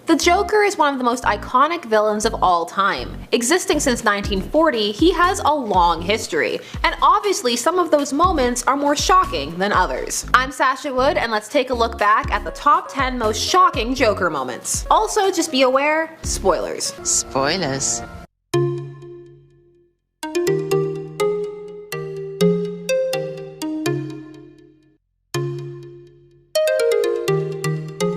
The Joker is one of the most iconic villains of all time. Existing since 1940, he has a long history, and obviously some of those moments are more shocking than others. I'm Sasha Wood, and let's take a look back at the top 10 most shocking Joker moments. Also, just be aware, spoilers. Spoilers.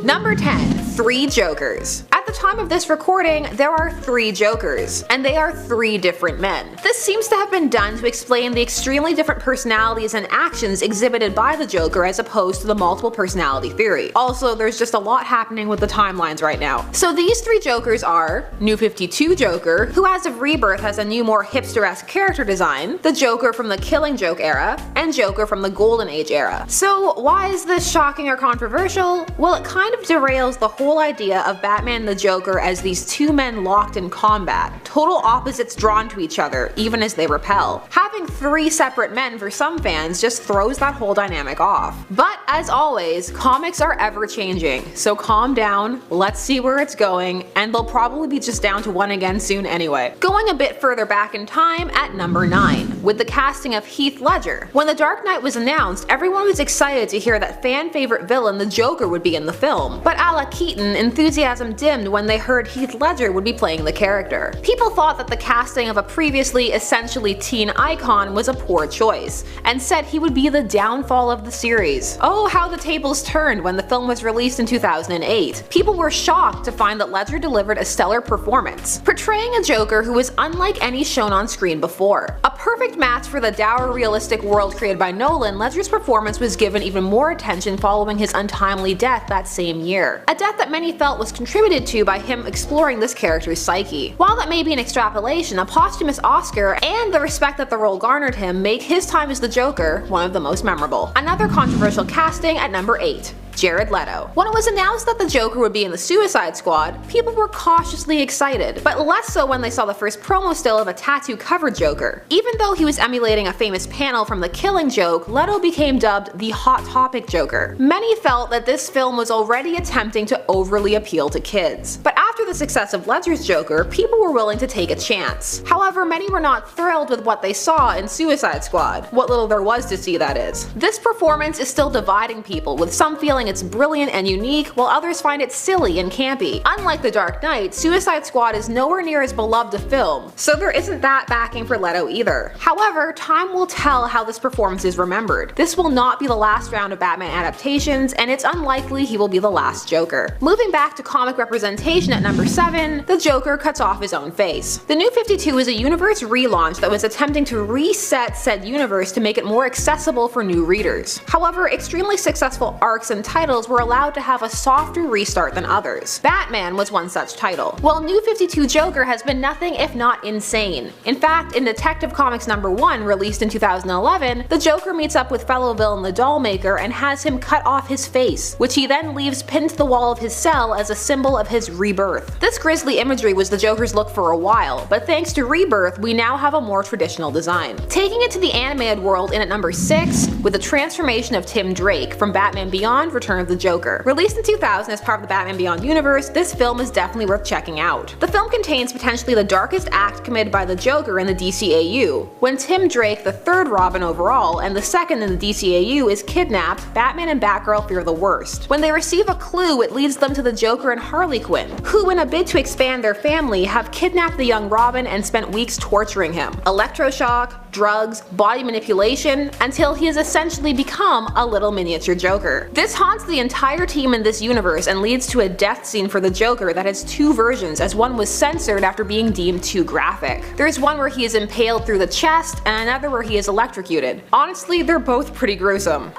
Number 10. 3 Jokers. At the time of this recording, there are 3 Jokers, and they are 3 different men. This seems to have been done to explain the extremely different personalities and actions exhibited by the Joker as opposed to the multiple personality theory. Also, there's just a lot happening with the timelines right now. So these 3 Jokers are New 52 Joker, who as of Rebirth has a new, more hipster-esque character design, the Joker from the Killing Joke era, and Joker from the Golden Age era. So why is this shocking or controversial? Well, it kind of derails the whole idea of Batman and the Joker as these 2 men locked in combat, total opposites drawn to each other, even as they repel. Having 3 separate men for some fans just throws that whole dynamic off. But as always, comics are ever changing, so calm down, let's see where it's going, and they'll probably be just down to 1 again soon anyway. Going a bit further back in time at number 9, with the casting of Heath Ledger. When The Dark Knight was announced, everyone was excited to hear that fan favorite villain the Joker would be in the film, but Alec Keaton, enthusiasm dimmed when they heard Heath Ledger would be playing the character. People thought that the casting of a previously essentially teen icon was a poor choice, and said he would be the downfall of the series. Oh, how the tables turned when the film was released in 2008. People were shocked to find that Ledger delivered a stellar performance, portraying a Joker who was unlike any shown on screen before. A perfect match for the dour realistic world created by Nolan, Ledger's performance was given even more attention following his untimely death that same year. A death that many felt was contributed to by him exploring this character's psyche. While that may be an extrapolation, a posthumous Oscar and the respect that the role garnered him make his time as the Joker one of the most memorable. Another controversial casting at number 8. Jared Leto. When it was announced that the Joker would be in the Suicide Squad, people were cautiously excited, but less so when they saw the first promo still of a tattoo-covered Joker. Even though he was emulating a famous panel from The Killing Joke, Leto became dubbed the Hot Topic Joker. Many felt that this film was already attempting to overly appeal to kids. But after the success of Ledger's Joker, people were willing to take a chance. However, many were not thrilled with what they saw in Suicide Squad. What little there was to see, that is. This performance is still dividing people, with some feeling it's brilliant and unique, while others find it silly and campy. Unlike The Dark Knight, Suicide Squad is nowhere near as beloved a film, so there isn't that backing for Leto either. However, time will tell how this performance is remembered. This will not be the last round of Batman adaptations, and it's unlikely he will be the last Joker. Moving back to comic representation at number 7, the Joker cuts off his own face. The New 52 is a universe relaunch that was attempting to reset said universe to make it more accessible for new readers. However, extremely successful arcs and titles were allowed to have a softer restart than others. Batman was one such title, while New 52 Joker has been nothing if not insane. In fact, in Detective Comics number 1, released in 2011, the Joker meets up with fellow villain the Dollmaker and has him cut off his face, which he then leaves pinned to the wall of his cell as a symbol of his rebirth. This grisly imagery was the Joker's look for a while, but thanks to Rebirth, we now have a more traditional design. Taking it to the animated world in at number 6, with the transformation of Tim Drake from Batman Beyond: Return of the Joker. Released in 2000 as part of the Batman Beyond universe, this film is definitely worth checking out. The film contains potentially the darkest act committed by the Joker in the DCAU. When Tim Drake, the third Robin overall, and the second in the DCAU, is kidnapped, Batman and Batgirl fear the worst. When they receive a clue, it leads them to the Joker and Harley Quinn, who in a bid to expand their family have kidnapped the young Robin and spent weeks torturing him. Electroshock, drugs, body manipulation, until he has essentially become a little miniature Joker. This haunts the entire team in this universe and leads to a death scene for the Joker that has 2 versions, as one was censored after being deemed too graphic. There's one where he is impaled through the chest and another where he is electrocuted. Honestly, they're both pretty gruesome.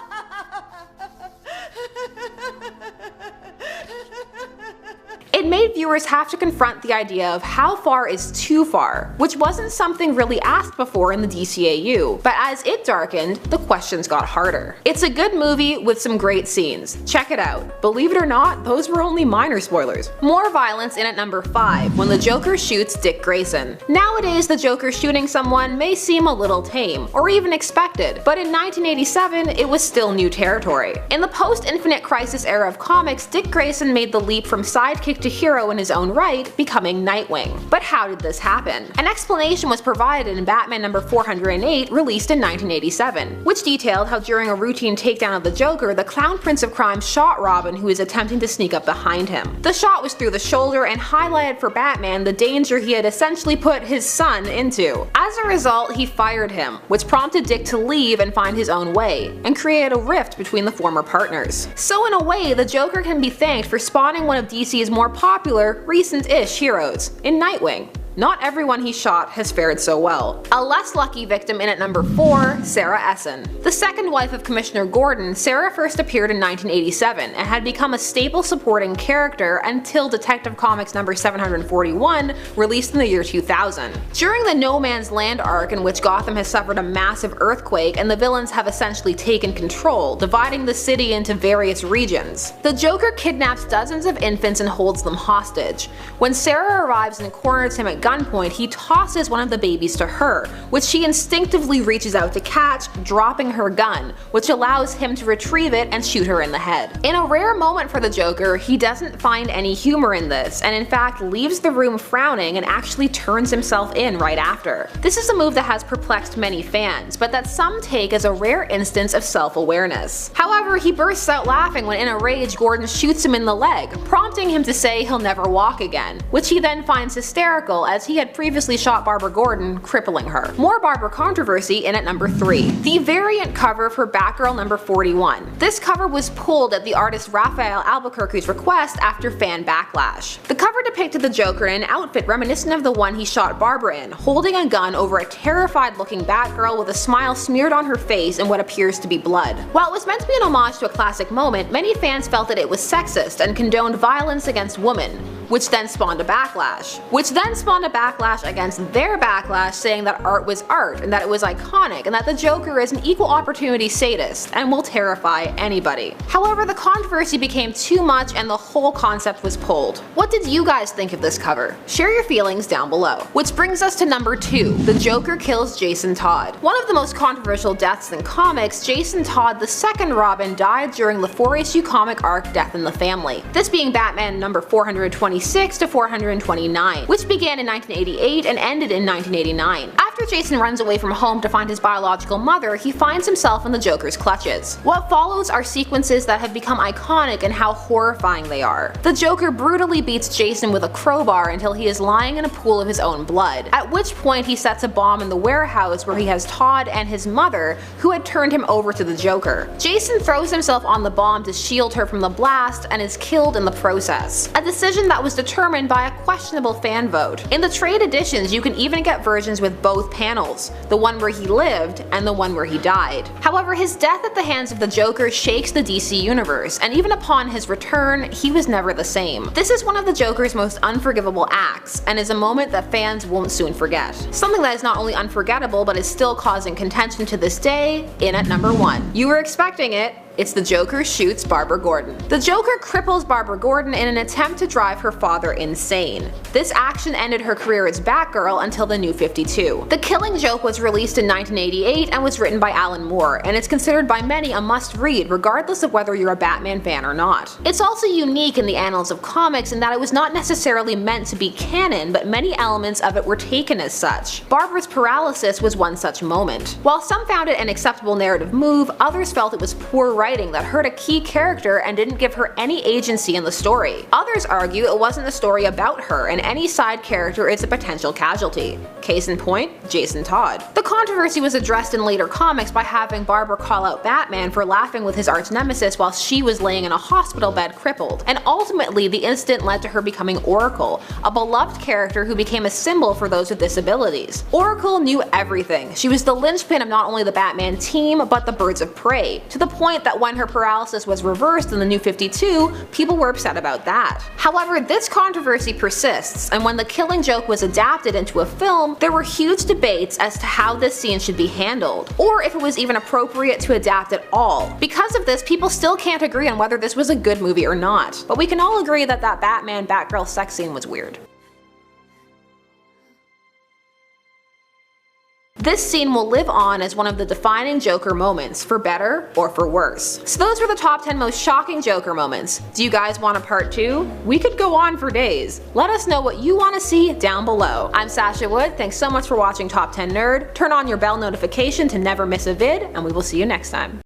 It made viewers have to confront the idea of how far is too far, which wasn't something really asked before in the DCAU, but as it darkened, the questions got harder. It's a good movie with some great scenes. Check it out. Believe it or not, those were only minor spoilers. More violence in at number 5, when the Joker shoots Dick Grayson. Nowadays, the Joker shooting someone may seem a little tame, or even expected, but in 1987, it was still new territory. In the post-Infinite Crisis era of comics, Dick Grayson made the leap from sidekick to a hero in his own right, becoming Nightwing. But how did this happen? An explanation was provided in Batman number 408, released in 1987, which detailed how during a routine takedown of the Joker, the Clown Prince of Crime shot Robin, who was attempting to sneak up behind him. The shot was through the shoulder and highlighted for Batman the danger he had essentially put his son into. As a result, he fired him, which prompted Dick to leave and find his own way, and created a rift between the former partners. So in a way, the Joker can be thanked for spawning one of DC's more popular, recent-ish heroes, in Nightwing. Not everyone he shot has fared so well. A less lucky victim in at number 4, Sarah Essen. The second wife of Commissioner Gordon, Sarah first appeared in 1987 and had become a staple supporting character until Detective Comics number 741, released in the year 2000. During the No Man's Land arc, in which Gotham has suffered a massive earthquake and the villains have essentially taken control, dividing the city into various regions, the Joker kidnaps dozens of infants and holds them hostage. When Sarah arrives and corners him at gunpoint, he tosses one of the babies to her, which she instinctively reaches out to catch, dropping her gun, which allows him to retrieve it and shoot her in the head. In a rare moment for the Joker, he doesn't find any humor in this, and in fact leaves the room frowning and actually turns himself in right after. This is a move that has perplexed many fans, but that some take as a rare instance of self-awareness. However, he bursts out laughing when in a rage Gordon shoots him in the leg, prompting him to say he'll never walk again, which he then finds hysterical as he had previously shot Barbara Gordon, crippling her. More Barbara controversy in at number 3. The variant cover for Batgirl number 41. This cover was pulled at the artist Raphael Albuquerque's request after fan backlash. The cover depicted the Joker in an outfit reminiscent of the one he shot Barbara in, holding a gun over a terrified looking Batgirl with a smile smeared on her face and what appears to be blood. While it was meant to be an homage to a classic moment, many fans felt that it was sexist and condoned violence against women, which then spawned a backlash against their backlash, saying that art was art and that it was iconic and that the Joker is an equal opportunity sadist and will terrify anybody. However, the controversy became too much and the whole concept was pulled. What did you guys think of this cover? Share your feelings down below. Which brings us to number 2, the Joker kills Jason Todd. One of the most controversial deaths in comics, Jason Todd, the second Robin, died during the 4-issue comic arc Death in the Family. This being Batman number 426 to 429, which began in 1988 and ended in 1989. After Jason runs away from home to find his biological mother, he finds himself in the Joker's clutches. What follows are sequences that have become iconic in how horrifying they are. The Joker brutally beats Jason with a crowbar until he is lying in a pool of his own blood, at which point he sets a bomb in the warehouse where he has Todd and his mother, who had turned him over to the Joker. Jason throws himself on the bomb to shield her from the blast and is killed in the process, a decision that was determined by a questionable fan vote. In the trade editions, you can even get versions with both panels, the one where he lived and the one where he died. However, his death at the hands of the Joker shakes the DC universe, and even upon his return, he was never the same. This is one of the Joker's most unforgivable acts, and is a moment that fans won't soon forget. Something that is not only unforgettable but is still causing contention to this day, in at number 1. You were expecting it. It's the Joker shoots Barbara Gordon. The Joker cripples Barbara Gordon in an attempt to drive her father insane. This action ended her career as Batgirl until the New 52. The Killing Joke was released in 1988 and was written by Alan Moore, and it's considered by many a must-read regardless of whether you're a Batman fan or not. It's also unique in the annals of comics in that it was not necessarily meant to be canon, but many elements of it were taken as such. Barbara's paralysis was one such moment. While some found it an acceptable narrative move, others felt it was poor writing that hurt a key character and didn't give her any agency in the story. Others argue it wasn't a story about her and any side character is a potential casualty. Case in point, Jason Todd. The controversy was addressed in later comics by having Barbara call out Batman for laughing with his arch nemesis while she was laying in a hospital bed crippled, and ultimately the incident led to her becoming Oracle, a beloved character who became a symbol for those with disabilities. Oracle knew everything. She was the linchpin of not only the Batman team, but the Birds of Prey, to the point that when her paralysis was reversed in the New 52, people were upset about that. However, this controversy persists, and when The Killing Joke was adapted into a film, there were huge debates as to how this scene should be handled, or if it was even appropriate to adapt at all. Because of this, people still can't agree on whether this was a good movie or not, but we can all agree that that Batman-Batgirl sex scene was weird. This scene will live on as one of the defining Joker moments, for better or for worse. So those were the top 10 most shocking Joker moments. Do you guys want a part 2? We could go on for days. Let us know what you want to see down below. I'm Sasha Wood, thanks so much for watching Top 10 Nerd. Turn on your bell notification to never miss a vid, and we will see you next time.